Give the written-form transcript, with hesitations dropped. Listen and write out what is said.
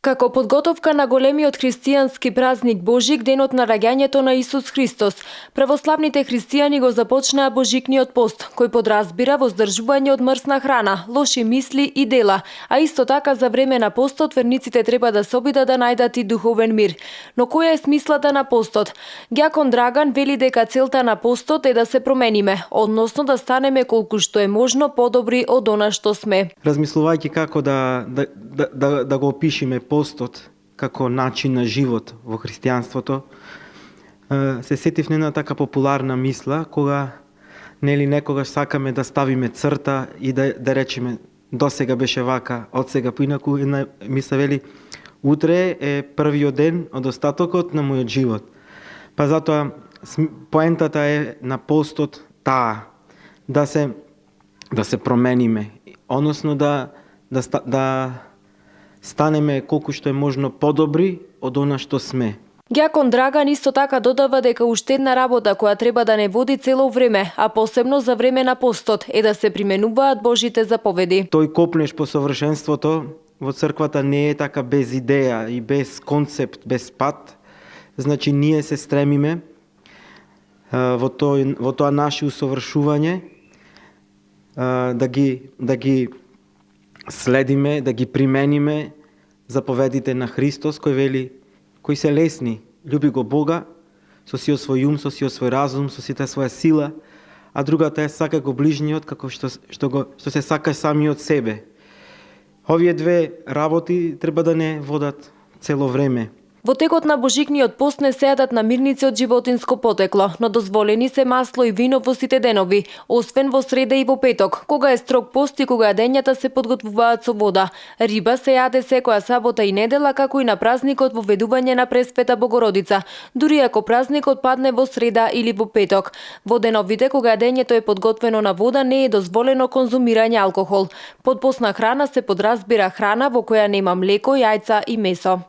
Како подготовка на големиот христијански празник Божик, денот на раѓањето на Исус Христос, православните христијани го започнаа Божикниот пост, кој подразбира воздржување од мрсна храна, лоши мисли и дела, а исто така за време на постот верниците треба да се обидат да најдат и духовен мир. Но која е смислата на постот? Ѓакон Драган вели дека целта на постот е да се промениме, односно да станеме колку што е можно подобри од она што сме. Размислувајќи како да го опишеме постот како начин на живот во христијанството, се сетив на една така популарна мисла, кога некогаш сакаме да ставиме црта и да речеме досега беше вака, од сега поинаку, една мисла вели утре е првиот ден од остатокот на мојот живот. Па затоа поентата е на постот таа, да се промениме, односно да станеме колку што е можно подобри од она што сме. Ѓакон Драган исто така додава дека уште една работа која треба да не води цело време, а посебно за време на постот, е да се применуваат Божите заповеди. Тој копнеш по совршенството во црквата не е така без идеја и без концепт, без пат. Значи ние се стремиме во тоа наше усовршување да ги следиме, да ги примениме заповедите на Христос, кој вели, кои се лесни, љуби го Бога со сиот свој ум, со сиот свој разум, со сите своја сила, а другата е сака го ближниот како што се сака самиот себе. Овие две работи треба да не водат цело време. Во текот на Божикниот пост не се јадат намирници од животинско потекло, но дозволени се масло и вино во сите денови, освен во среда и во петок, кога е строг пост и кога јадењата се подготвуваат со вода. Риба се јаде секоја сабота и недела, како и на празникот во ведување на Преспета Богородица, дури ако празникот падне во среда или во петок. Во деновите кога јадењето е подготвено на вода, не е дозволено конзумирање алкохол. Под постна храна се подразбира храна во која нема млеко, јајца и месо.